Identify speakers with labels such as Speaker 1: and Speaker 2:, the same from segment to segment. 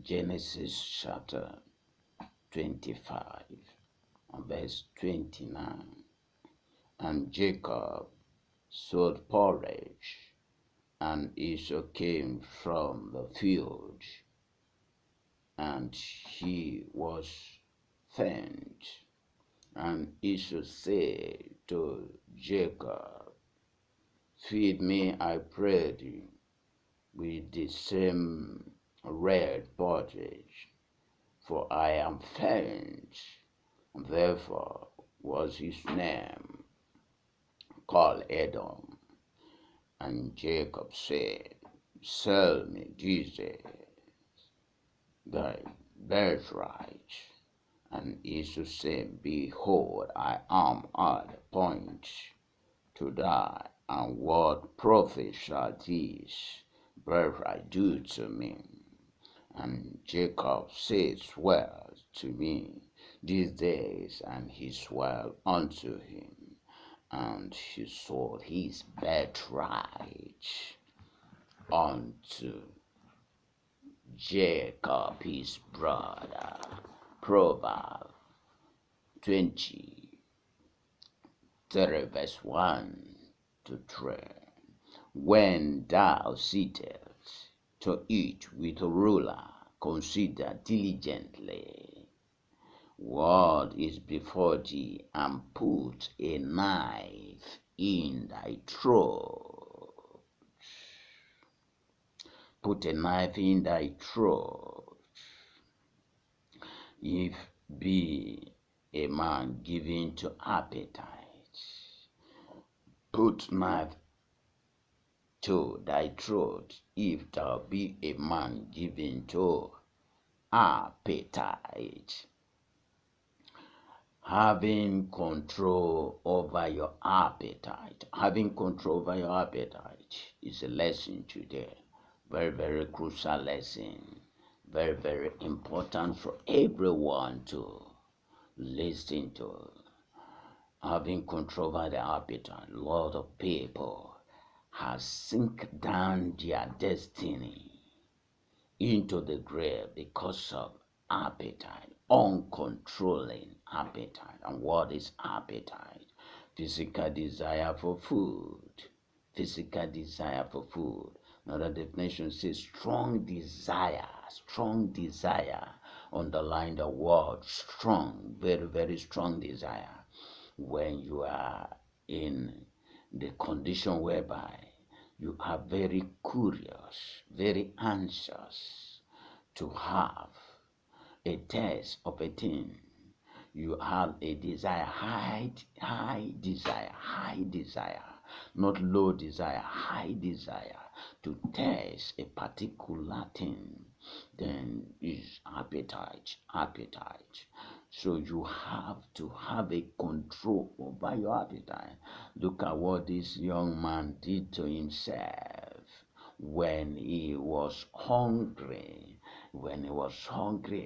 Speaker 1: Genesis chapter 25 and verse 29. And Jacob sowed porridge, and Esau came from the field, and he was faint. And Esau said to Jacob, Feed me, I pray thee, with the same red pottage, for I am faint. Therefore was his name called Edom. And Jacob said, Sell me this day thy birthright. And Esau said, Behold, I am at the point to die, and what profit shall this birthright do to me? And Jacob said, Swear to me these days, and he swore unto him, and he sold his birthright unto Jacob his brother. Proverbs 23 verse 1 to 3. When thou sittest to eat with a ruler, consider diligently what is before thee, and put a knife in thy throat. Put a knife in thy throat. If be a man given to appetite, put knife to thy throat. If thou be a man given to appetite, having control over your appetite. Having control over your appetite is a lesson today. Very, very crucial lesson. Very, very important for everyone to listen to. Having control over the appetite. A lot of people have sink down their destiny into the grave because of appetite, uncontrolling appetite. And what is appetite? Physical desire for food. Physical desire for food. Another definition says strong desire. Underline the word strong. Very, very strong desire. When you are in the condition whereby you are very curious, very anxious to have a taste of a thing. You have a desire, high desire, not low desire, high desire to taste a particular thing. Then is appetite. So you have to have a control over your appetite. Look at what this young man did to himself when he was hungry.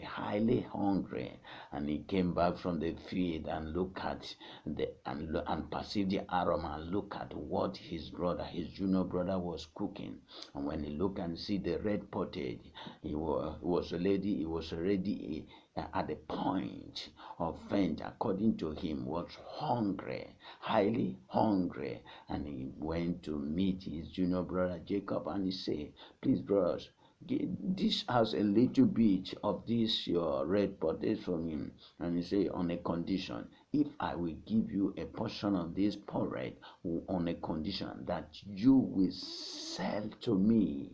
Speaker 1: Highly hungry, and he came back from the field and look at and perceived the aroma, and look at what his junior brother was cooking. And when he looked and see the red pottage, he was already at the point of faint. According to him, was hungry, highly hungry, and he went to meet his junior brother Jacob, and he said, Please, brothers, this has a little bit of this your red pottage from him. And he say, on a condition, if I will give you a portion of this porridge, on a condition that you will sell to me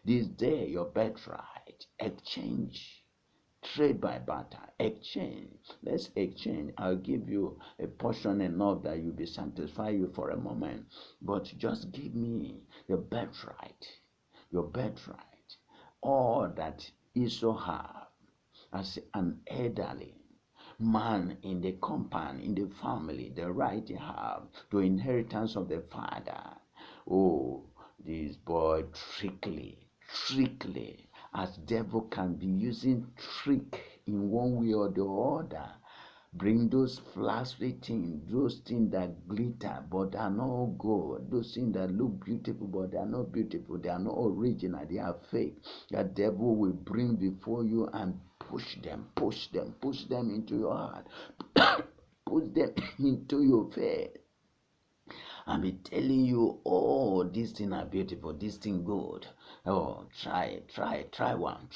Speaker 1: this day your birthright. Exchange. Trade by barter. Exchange. Let's exchange. I'll give you a portion enough that you'll be satisfied you for a moment, but just give me your birthright. Your birthright. All that Esau have as an elderly man in the company, in the family, the right to have to inheritance of the father. Oh, this boy trickly, as devil can be using trick in one way or the other Bring those flashy things, those things that glitter but are not gold, those things that look beautiful but they are not beautiful, they are not original, they are fake. The devil will bring before you and push them into your heart, push them into your faith. I'll be telling you, oh, this thing are beautiful, this thing good. Oh, try one.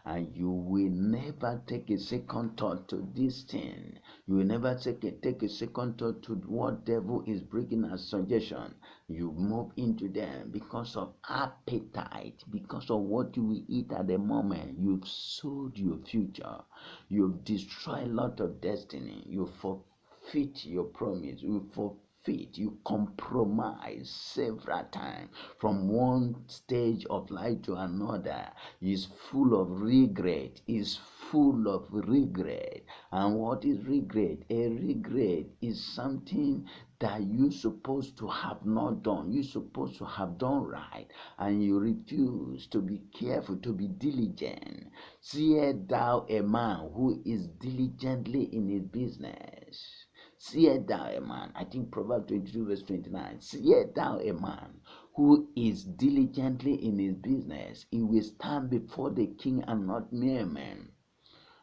Speaker 1: And you will never take a second thought to this thing. You will never take a second thought to what devil is bringing as suggestion. You move into them because of appetite, because of what you will eat at the moment. You've sold your future. You've destroyed a lot of destiny. You forfeit your promise. You forfeit, you compromise several times from one stage of life to another. Is full of regret, is full of regret. And what is regret? A regret is something that you're supposed to have not done, you're supposed to have done right, and you refuse to be careful, to be diligent. Seest thou a man who is diligently in his business? Seest thou a man, I think Proverbs 22 verse 29, seest thou a man who is diligently in his business, he will stand before the king and not mere men.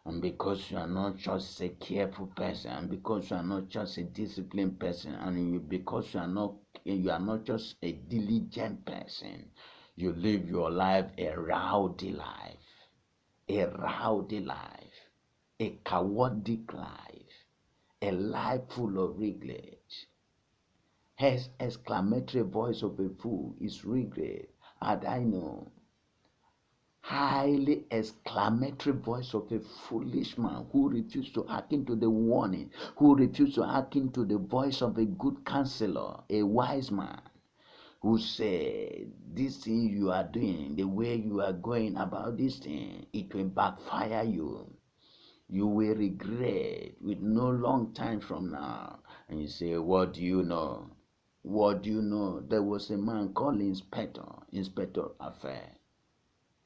Speaker 1: And because you are not just a careful person, and because you are not just a disciplined person, and because you are not just a diligent person, you live your life a rowdy life, a chaotic life, a life full of regret. His exclamatory voice of a fool is regret. And I know, highly exclamatory voice of a foolish man who refused to hearken to the warning, who refused to hearken to the voice of a good counselor, a wise man, who said, this thing you are doing, the way you are going about this thing, it will backfire you. You will regret with no long time from now. And you say, what do you know? What do you know? There was a man called Inspector Affair,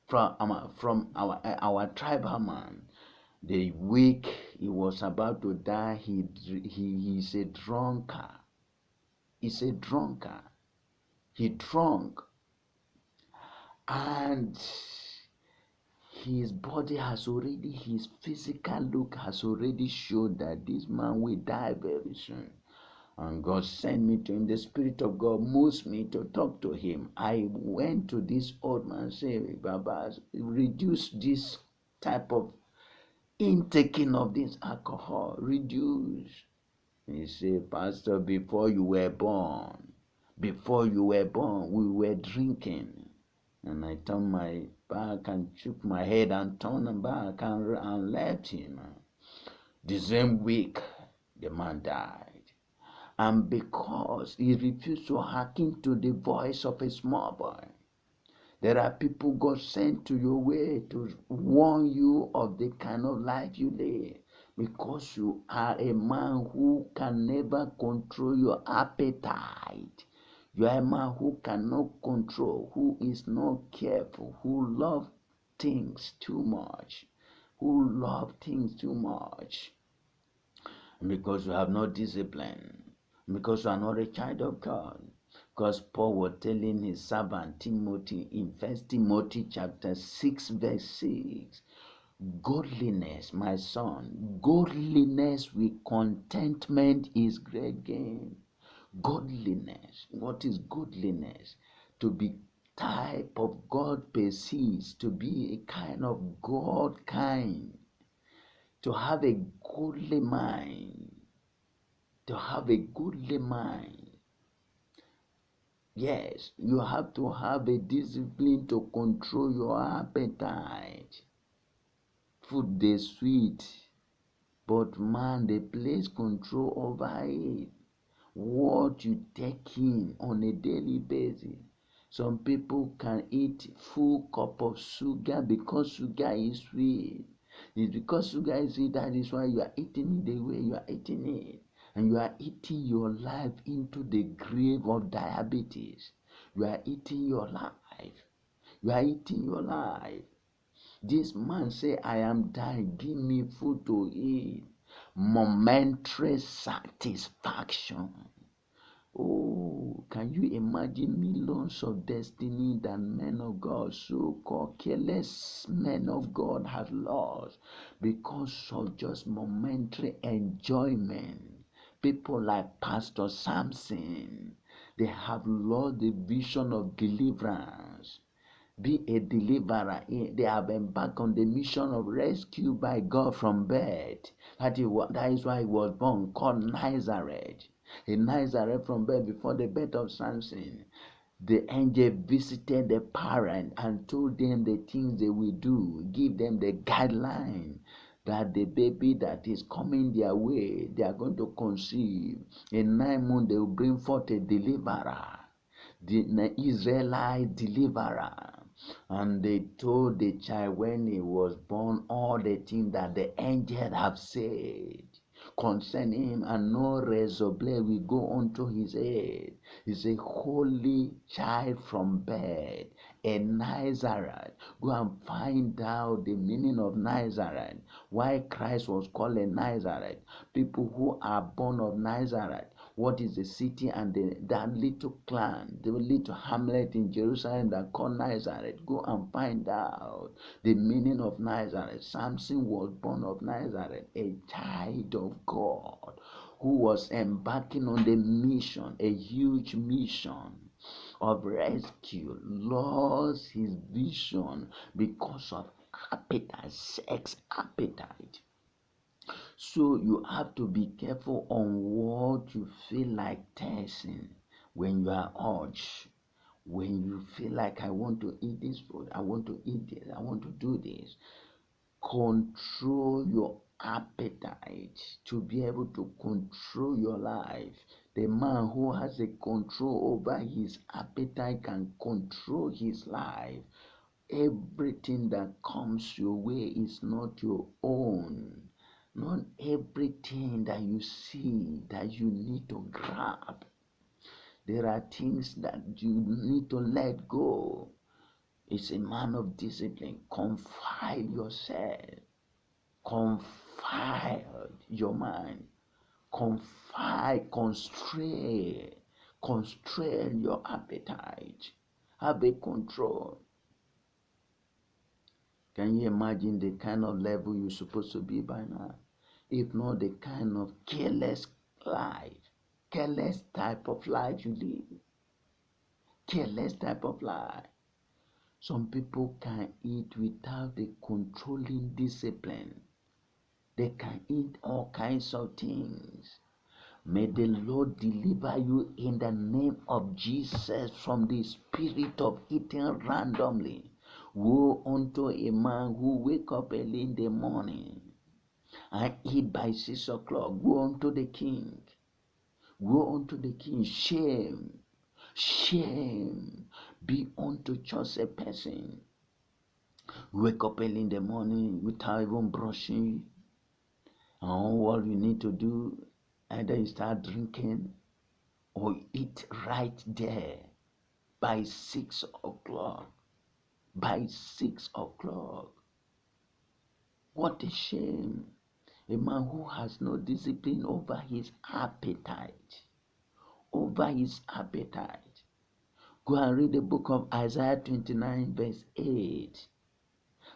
Speaker 1: from our tribal man. The week he was about to die, he's a drunkard. He's a drunkard. He drunk, and his body has already, his physical look has already showed that this man will die very soon. And God sent me to him. The Spirit of God moves me to talk to him. I went to this old man and said, Baba, reduce this type of intaking of this alcohol. Reduce. He said, Pastor, before you were born, we were drinking. And I turned my back and shook my head and turned back and left him. The same week, the man died. And because he refused to hearken to the voice of a small boy, there are people God sent to your way to warn you of the kind of life you live. Because you are a man who can never control your appetite. You are a man who cannot control, who is not careful, who loves things too much. And because you have no discipline, because you are not a child of God. Because Paul was telling his servant Timothy in 1 Timothy chapter 6 verse 6, godliness, my son, godliness with contentment is great gain. Godliness. What is godliness? To be type of God perceives, to be a kind of God kind, to have a godly mind. To have a godly mind. Yes, you have to have a discipline to control your appetite. Food is sweet, but man, they place control over it. What you take in on a daily basis. Some people can eat full cup of sugar because sugar is sweet. It's because sugar is sweet, that is why you are eating it the way you are eating it. And you are eating your life into the grave of diabetes. You are eating your life. You are eating your life. This man say, I am dying, give me food to eat. momentary satisfaction. Oh, can you imagine millions of destiny that men of God, so-called careless men of God, have lost because of just momentary enjoyment? People like Pastor Samson, they have lost the vision of deliverance. Be a deliverer. They have embarked on the mission of rescue by God from birth. That is why he was born, called Nazareth. In Nazareth from birth, before the birth of Samson, the angel visited the parent and told them the things they will do, give them the guideline that the baby that is coming their way, they are going to conceive. In 9 months, they will bring forth a deliverer, the Israelite deliverer. And they told the child when he was born all the things that the angel have said concerning him, and no razor blade will go unto his head. He's a holy child from birth, a Nazareth. Go and find out the meaning of Nazareth. Why Christ was called a Nazareth. People who are born of Nazareth. What is the city and that little clan, the little hamlet in Jerusalem that called Nazareth? Go and find out the meaning of Nazareth. Samson was born of Nazareth, a child of God who was embarking on the mission, a huge mission of rescue, lost his vision because of appetite, sex appetite. So you have to be careful on what you feel like tasting when you are urged. When you feel like, I want to eat this food, I want to eat this, I want to do this. Control your appetite to be able to control your life. The man who has a control over his appetite can control his life. Everything that comes your way is not your own. Not everything that you see that you need to grab. There are things that you need to let go. It's a man of discipline. Confide yourself. Confide your mind. Constrain your appetite. Have a control. Can you imagine the kind of level you're supposed to be by now? If not the kind of careless type of life you live. Careless type of life. Some people can eat without the controlling discipline. They can eat all kinds of things. May the Lord deliver you in the name of Jesus from the spirit of eating randomly. Woe unto a man who wake up early in the morning and eat by 6 o'clock. Woe unto the king. Woe unto the king. Shame be unto just a person. Wake up early in the morning without even brushing. And all you need to do, either you start drinking or eat right there by 6 o'clock. By 6 o'clock. What a shame. A man who has no discipline over his appetite. Over his appetite. Go and read the book of Isaiah 29 verse 8.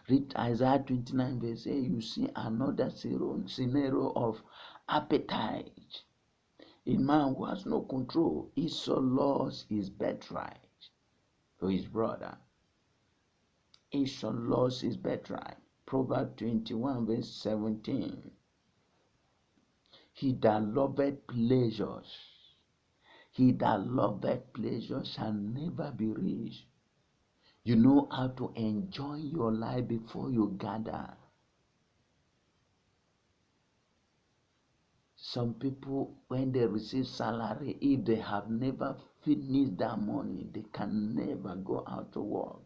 Speaker 1: Read Isaiah 29 verse 8. You see another scenario of appetite. A man who has no control. Esau lost his birthright to his brother. Esau lost his birthright. Proverbs 21 verse 17. He that loveth pleasures shall never be rich. You know how to enjoy your life before you gather. Some people, when they receive salary, if they have never finished that money, they can never go out to work.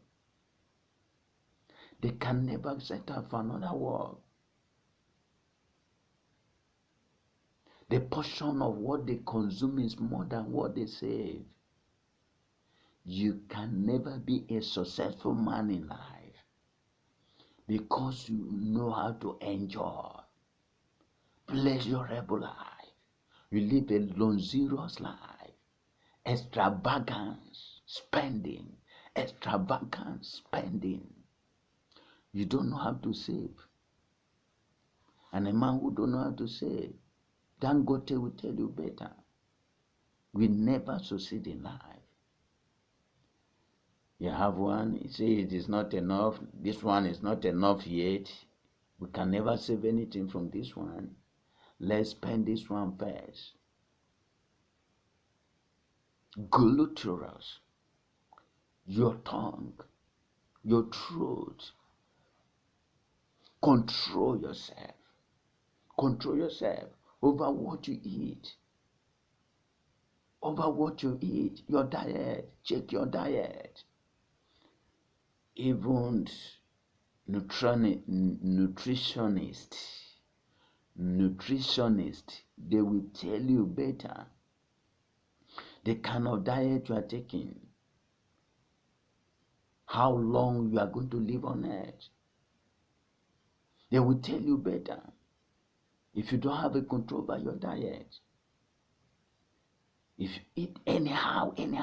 Speaker 1: They can never set up for another work. The portion of what they consume is more than what they save. You can never be a successful man in life because you know how to enjoy. pleasurable life. You live a luxurious life. Extravagance spending. Extravagant spending. You don't know how to save. And a man who don't know how to save, Dangote will tell you better. We never succeed in life. You have one, you say it is not enough. This one is not enough yet. We can never save anything from this one. Let's spend this one first. Gluturous. Your tongue, your throat. Control yourself. Control yourself over what you eat. Over what you eat. Your diet. Check your diet. Even nutritionists, they will tell you better the kind of diet you are taking, how long you are going to live on earth. They will tell you better. If you don't have a control over your diet, if you eat anyhow, then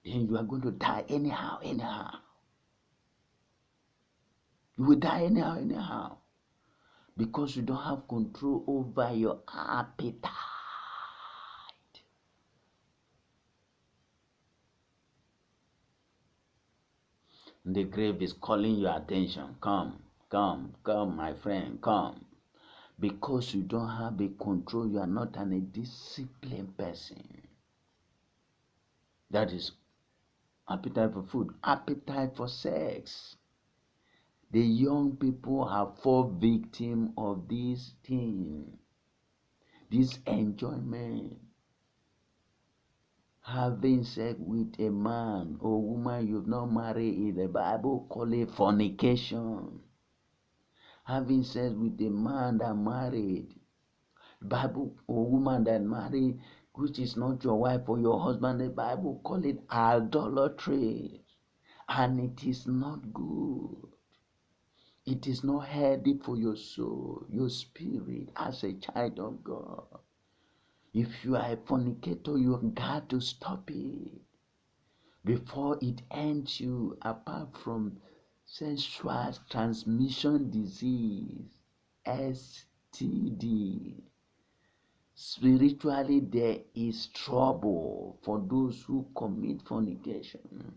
Speaker 1: you are going to die anyhow. You will die anyhow. Because you don't have control over your appetite. The grave is calling your attention. Come, my friend, come. Because you don't have a control, you are not a disciplined person. That is appetite for food, appetite for sex. The young people have fallen victim of this thing, this enjoyment. Having sex with a man or woman you've not married, in the Bible call it fornication. Having sex with a man that married, Bible or woman that married, which is not your wife or your husband, the Bible call it idolatry, and it is not good. It is not healthy for your soul, your spirit as a child of God. If you are a fornicator, you got to stop it before it ends you. Apart from sexual transmission disease, STD, spiritually there is trouble for those who commit fornication.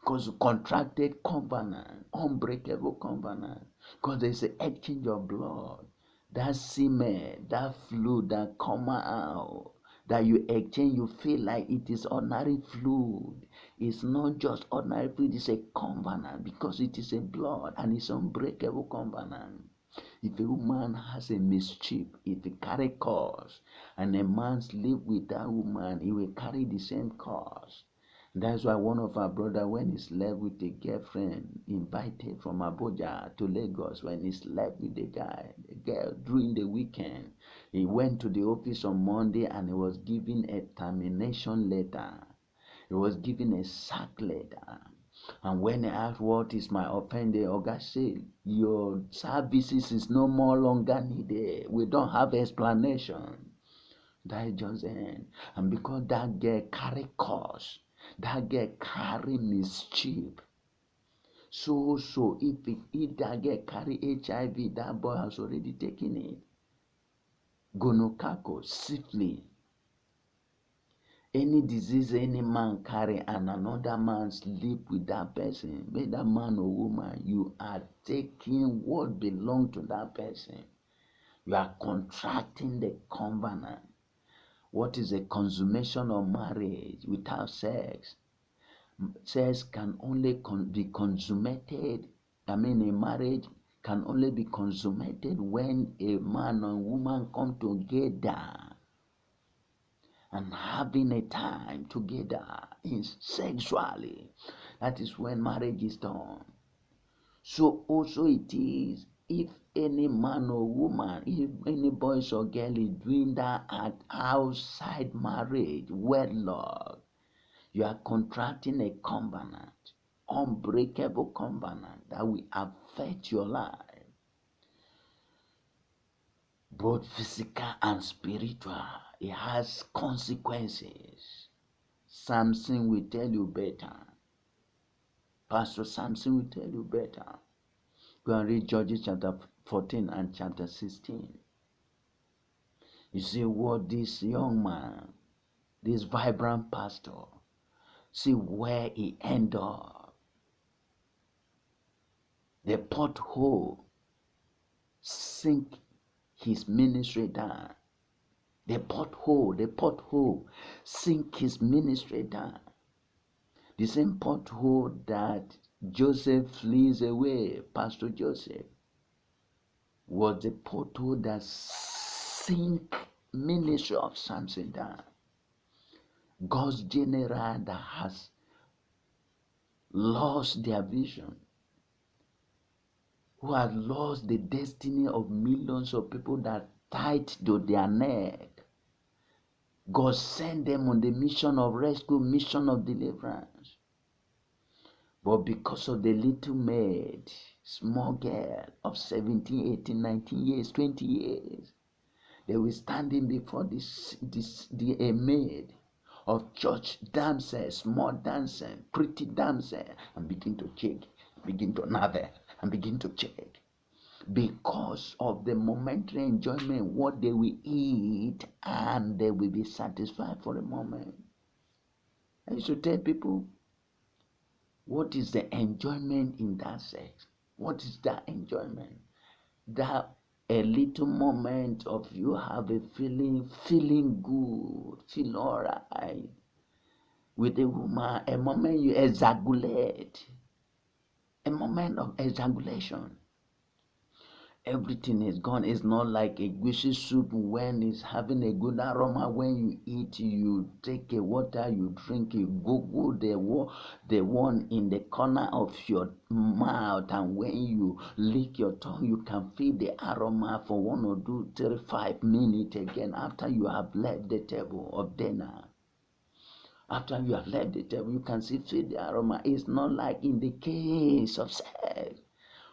Speaker 1: Because contracted covenant, unbreakable covenant, because there's an exchange of blood. That semen, that fluid that come out, that you exchange, you feel like it is ordinary fluid. It's not just ordinary fluid, it's a covenant because it is a blood and it's unbreakable covenant. If a woman has a mischief, if he carry cause, and a man sleep with that woman, he will carry the same cause. That's why one of our brother, when he slept with a girlfriend, invited from Abuja to Lagos, when he slept with the girl during the weekend, he went to the office on Monday and he was given a termination letter. He was given a sack letter. And when he asked, what is my offense, the Oga said, your services is no more longer needed. We don't have explanation. That is just the end. And because that girl carry cause, that girl carry mischief. So if that girl carry HIV, that boy has already taken it. Gonococcal, syphilis, any disease any man carry and another man sleep with that person, whether man or woman, you are taking what belongs to that person. You are contracting the covenant. What is a consummation of marriage without sex? Sex can only be consummated. A marriage can only be consummated when a man and woman come together and having a time together sexually. That is when marriage is done. So also it is if any man or woman, if any boys or girl is doing that act outside marriage, wedlock, you are contracting a covenant, unbreakable covenant that will affect your life. both physical and spiritual. It has consequences. Samson will tell you better. Pastor Samson will tell you better. Go and read Judges chapter 14 and chapter 16. You see what this young man, this vibrant pastor, see where he ended up. The pothole sink his ministry down. The pothole sink his ministry down. The same pothole that Joseph flees away, Pastor Joseph, was the pothole that sink ministry of Samson down. God's general that has lost their vision, who has lost the destiny of millions of people that tied to their neck. God sent them on the mission of rescue, mission of deliverance. But because of the little maid, small girl of 17, 18, 19 years, 20 years, they were standing before a maid of church damsel, small damsel, pretty damsel, and begin to check, begin to navel, and begin to check. Because of the momentary enjoyment, what they will eat, and they will be satisfied for a moment. I used to tell people, what is the enjoyment in that sex? What is that enjoyment? That a little moment of you have a feeling good, feel alright with a woman, a moment you ejaculate, a moment of ejaculation. Everything is gone. It's not like a guishy soup when it's having a good aroma. When you eat, you take a water, you drink, you go the one in the corner of your mouth, and when you lick your tongue, you can feel the aroma for 1 or 2, 3, 5 minutes again after you have left the table of dinner. After you have left the table, you can still feel the aroma. It's not like in the case of sex.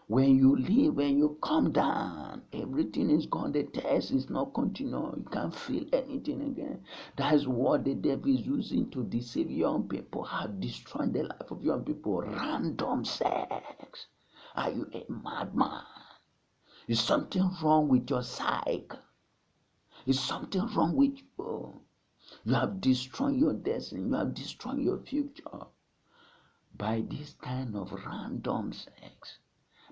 Speaker 1: When you leave, when you come down, everything is gone. The taste is not continuing. You can't feel anything again. That is what the devil is using to deceive young people, have destroyed the life of young people. Random sex. Are you a madman? Is something wrong with your psyche? Is something wrong with you? You have destroyed your destiny. You have destroyed your future by this kind of random sex.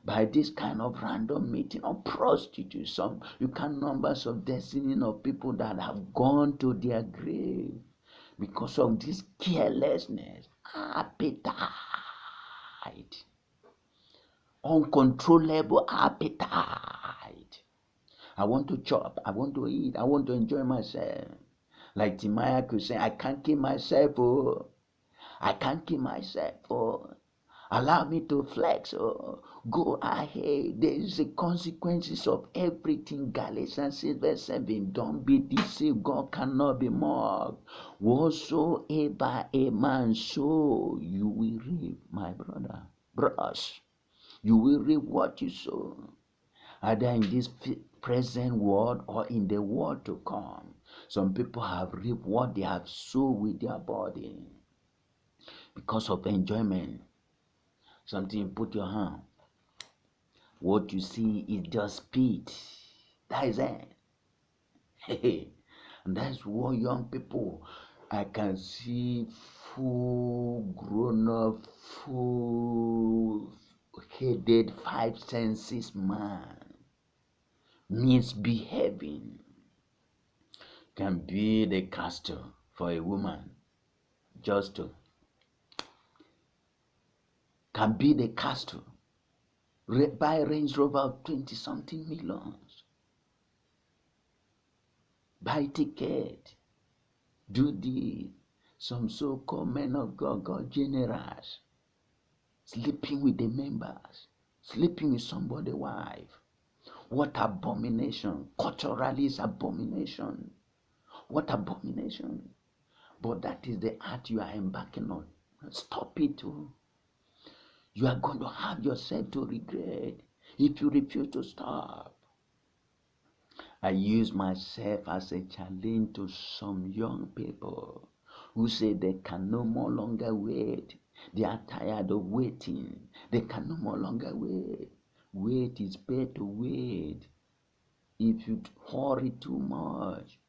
Speaker 1: By this kind of random meeting of prostitutes. You can numbers of destiny of people that have gone to their grave because of this carelessness, appetite, uncontrollable appetite. I want to chop, I want to eat, I want to enjoy myself. Like Timaya could say, I can't keep myself, oh. I can't keep myself, oh. Allow me to flex, oh. Go ahead. There is the consequences of everything. Galatians 6 verse 7. Don't be deceived. God cannot be mocked. Whatsoever a man sow, you will reap, my brother. Bros, you will reap what you sow. Either in this present world or in the world to come. Some people have reaped what they have sowed with their body because of enjoyment. Something you put your hand. What you see is just spit. That is it. And that's what young people, I can see full grown up, full headed 5 senses man misbehaving can be the castle for a woman just to can be the castle. Buy a Range Rover of 20 something millions. Buy ticket. Do this. Some so-called men of God generals, sleeping with the members, sleeping with somebody's wife. What abomination. Culturally is abomination. What abomination. But that is the art you are embarking on. Stop it too. You are going to have yourself to regret if you refuse to stop. I use myself as a challenge to some young people who say they can no more longer wait. They are tired of waiting. They can no more longer wait. Wait is better to wait. If you hurry too much,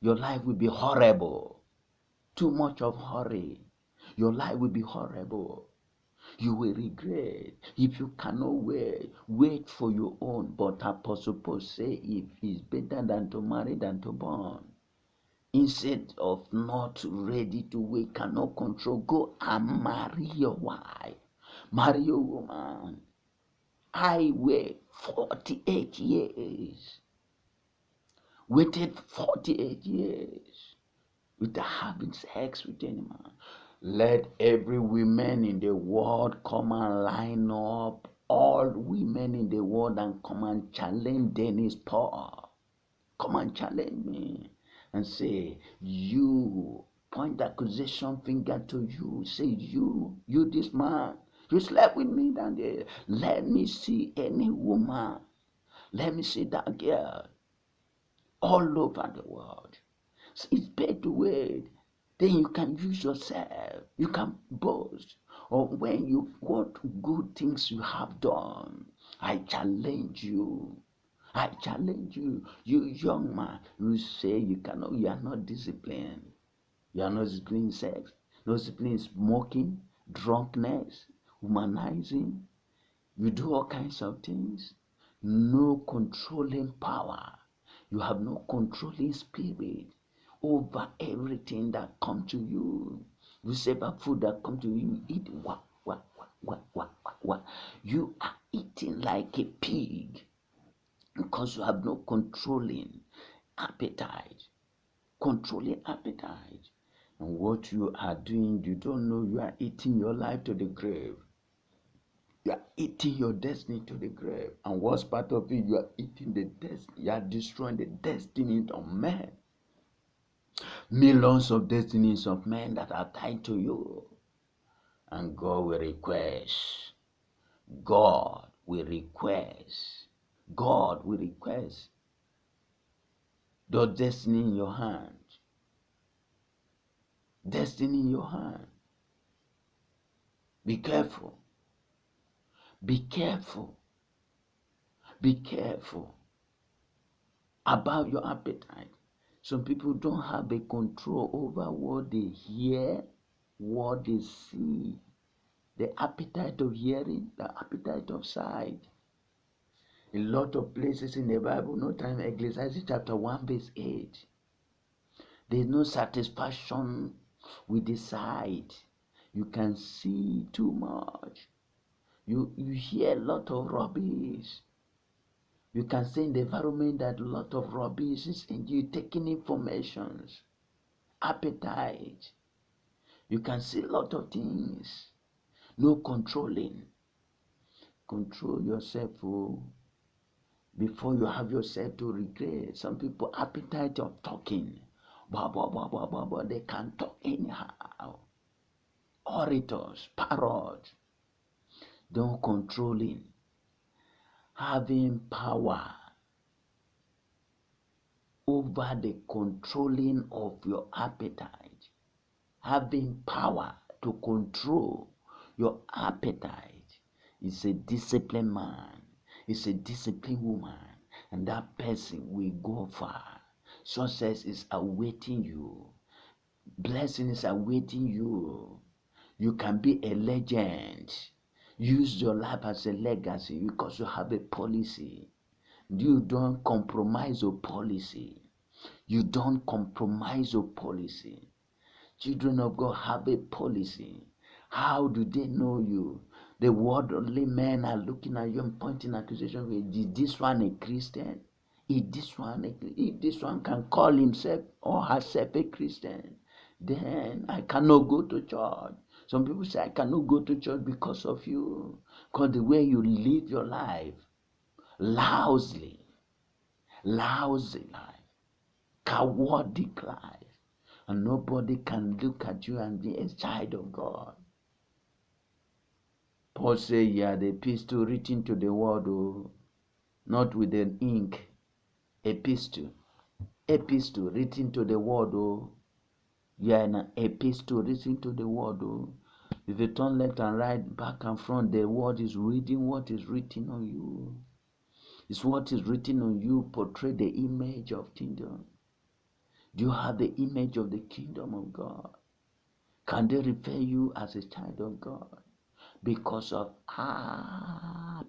Speaker 1: your life will be horrible. Too much of hurry, your life will be horrible. You will regret. If you cannot wait, wait for your own. But Apostle Paul say, if it's better than to marry than to born. Instead of not ready to wait, cannot control, go and marry your wife. Marry your woman. I wait 48 years. Waited 48 years without having sex with any man. Let every woman in the world come and line up, all women in the world, and come and challenge Dennis Paul. Come and challenge me and say, you, point the accusation finger to you. Say, you this man, you slept with me down there. Let me see any woman. Let me see that girl all over the world. So it's better to wait. Then you can use yourself. You can boast. Or when you what good things you have done. I challenge you. I challenge you. You young man, you say you are not disciplined. You are not disciplined sex, no disciplined smoking, drunkenness, humanizing. You do all kinds of things. No controlling power. You have no controlling spirit over everything that come to you. Whichever food that come to you, eat what. You are eating like a pig because you have no controlling appetite. Controlling appetite. And what you are doing, you don't know you are eating your life to the grave. You are eating your destiny to the grave. And what's part of it? You are eating the destiny. You are destroying the destiny of men. Millions of destinies of men that are tied to you. And God will request. God will request. God will request the destiny in your hand. Destiny in your hand. Be careful. Be careful. Be careful about your appetite. Some people don't have a control over what they hear, what they see. The appetite of hearing, the appetite of sight. A lot of places in the Bible, no time, Ecclesiastes chapter 1 verse 8. There's no satisfaction with the sight. You can see too much. You hear a lot of rubbish. You can see in the environment that a lot of rubbish is in you taking informations, appetite. You can see a lot of things. No controlling. Control yourself before you have yourself to regret. Some people appetite of talking. They can talk anyhow. Orators, parrots. Don't controlling. Having power over the controlling of your appetite. Having power to control your appetite is a disciplined man, is a disciplined woman, and that person will go far. Success is awaiting you. Blessing is awaiting you. You can be a legend. Use your life as a legacy because you have a policy. You don't compromise your policy. You don't compromise your policy. Children of God have a policy. How do they know you? The worldly men are looking at you and pointing accusation. Is this one a Christian? If this one can call himself or herself a Christian, then I cannot go to church. Some people say I cannot go to church because of you. Because the way you live your life, lousy life, cowardly life. And nobody can look at you and be a child of God. Paul said, "You are the epistle written to the world, not with an ink, Epistle. Epistle written to the world. Oh, you are an epistle written to the world. Oh, if you turn left and right, back and front, the word is reading what is written on you. It's what is written on you. Portray the image of kingdom. Do you have the image of the kingdom of God? Can they refer you as a child of God? Because of appetite.